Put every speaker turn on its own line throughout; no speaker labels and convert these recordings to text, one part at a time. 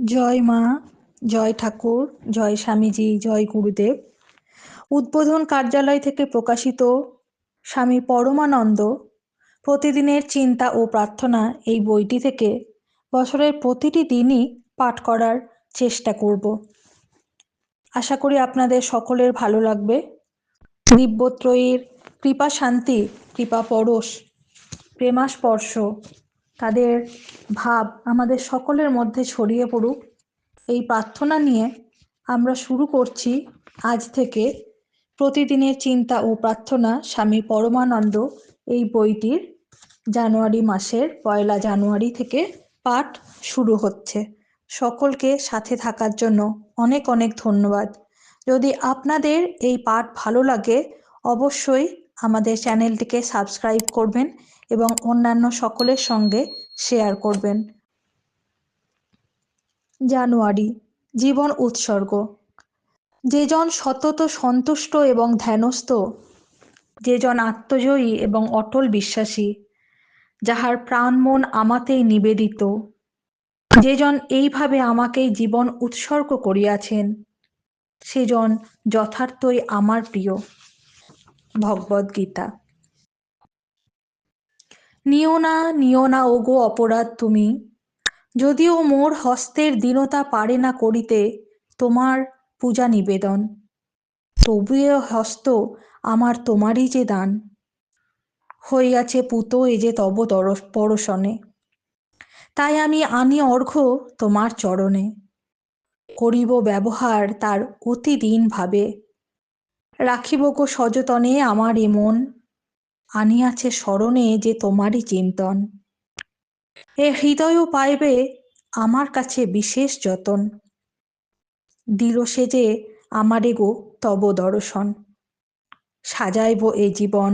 জয় মা, জয় ঠাকুর, জয় স্বামীজি, জয় গুরুদেব। উদ্বোধন কার্যালয় থেকে প্রকাশিত স্বামী পরমানন্দ প্রতিদিনের চিন্তা ও প্রার্থনা এই বইটি থেকে বছরের প্রতিটি দিনই পাঠ করার চেষ্টা করব। আশা করি আপনাদের সকলের ভালো লাগবে। দিব্যত্রয়ীর কৃপা শান্তি, কৃপা পরশ, প্রেমাস্পর্শ, তাদের ভাব আমাদের সকলের মধ্যে ছড়িয়ে পড়ুক, এই প্রার্থনা নিয়ে আমরা শুরু করছি আজ থেকে প্রতিদিনের চিন্তা ও প্রার্থনা স্বামী পরমানন্দ এই বইটির জানুয়ারি মাসের 1 জানুয়ারি থেকে পাঠ শুরু হচ্ছে। সকলকে সাথে থাকার জন্য অনেক অনেক ধন্যবাদ। যদি আপনাদের এই পাঠ ভালো লাগে অবশ্যই আমাদের চ্যানেলটিকে সাবস্ক্রাইব করবেন এবং অন্যান্য সকলের সঙ্গে শেয়ার করবেন। জানুয়ারি, জীবন উৎসর্গ। যেজন সতত সন্তুষ্ট এবং ধ্যানস্থ, যেজন আত্মজয়ী এবং অটল বিশ্বাসী, যাহার প্রাণ মন আমাতেই নিবেদিত, যেজন এইভাবে আমাকেই জীবন উৎসর্গ করিয়াছেন, সেজন যথার্থই আমার প্রিয়। ভগবদ্গীতা। নিও না ওগো অপরাধ তুমি, যদিও মোর হস্তের দীনতা পারে না করিতে তোমার পূজা নিবেদন, তবুও হস্ত আমার তোমারই যে দান, হইয়াছে পুত এ যে তব পরশনে। তাই আমি আনি অর্ঘ্য তোমার চরণে, করিব ব্যবহার তার অতি দিন ভাবে, রাখিব গো সযতনে আমার এ মন, আনিয়াছে স্মরণে যে তোমারই চিন্তন। এ হৃদয়ও পাইবে আমার কাছে বিশেষ যতন, দিল সে যে আমারে গো তব দর্শন, সাজাইব এ জীবন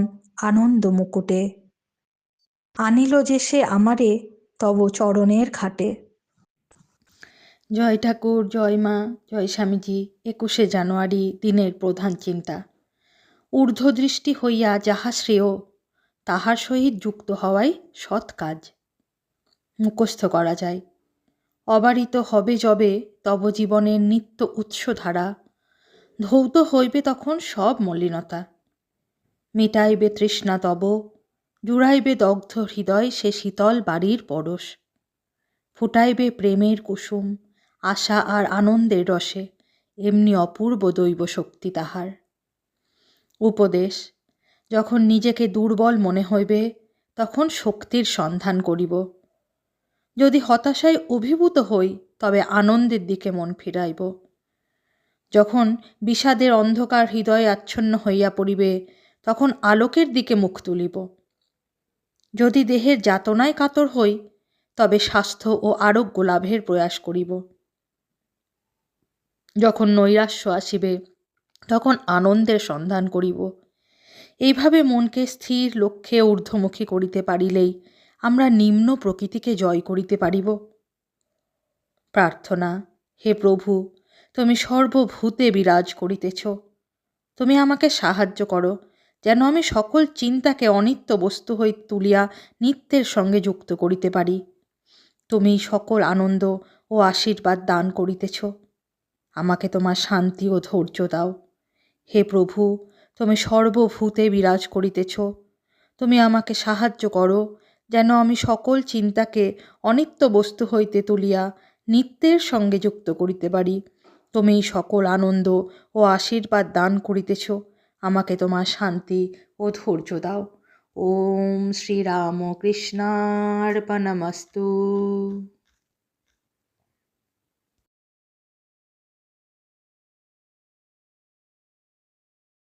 আনন্দ মুকুটে, আনিল যে সে আমারে তব চরণের ঘাটে।
জয় ঠাকুর, জয় মা, জয় স্বামীজি। 21 জানুয়ারি দিনের প্রধান চিন্তা। ঊর্ধ্বদৃষ্টি হইয়া যাহা শ্রেয়, তাহার সহিত যুক্ত হওয়াই সৎ কাজ। মুখস্থ করা যায়। অবারিত হবে যবে তব জীবনের নিত্য উৎসধারা, ধৌত হইবে তখন সব মলিনতা। মিটাইবে তৃষ্ণা তব, জুড়াইবে দগ্ধ হৃদয় সে শীতল বাড়ির পরশ, ফুটাইবে প্রেমের কুসুম আশা আর আনন্দের রসে, এমনি অপূর্ব দৈব শক্তি তাহার। উপদেশ: যখন নিজেকে দুর্বল মনে হইবে তখন শক্তির সন্ধান করিব। যদি হতাশায় অভিভূত হই তবে আনন্দের দিকে মন ফিরাইব। যখন বিষাদের অন্ধকার হৃদয়ে আচ্ছন্ন হইয়া পড়িবে তখন আলোকের দিকে মুখ তুলিব। যদি দেহের যাতনায় কাতর হই তবে স্বাস্থ্য ও আরোগ্য লাভের প্রয়াস করিব। যখন নৈরাশ্য আসিবে তখন আনন্দের সন্ধান করিব। এইভাবে মনকে স্থির লক্ষ্যে ঊর্ধ্বমুখী করিতে পারিলেই আমরা নিম্ন প্রকৃতিকে জয় করিতে পারিব। প্রার্থনা: হে প্রভু, তুমি সর্বভূতে বিরাজ করিতেছ, তুমি আমাকে সাহায্য করো যেন আমি সকল চিন্তাকে অনিত্য বস্তু হইতে তুলিয়া নিত্যের সঙ্গে যুক্ত করিতে পারি। তুমি সকল আনন্দ ও আশীর্বাদ দান করিতেছ, আমাকে তোমার শান্তি ও ধৈর্য দাও। হে প্রভু, তুমি সর্বভূতে বিরাজ করিতেছ, তুমি আমাকে সাহায্য করো যেন আমি সকল চিন্তাকে অনিত্য বস্তু হইতে তুলিয়া নিত্যের সঙ্গে যুক্ত করিতে পারি। তুমি সকল আনন্দ ও আশীর্বাদ দান করিতেছ, আমাকে তোমার শান্তি ও ধৈর্য দাও। ওম শ্রীরাম কৃষ্ণার্পণমস্তু।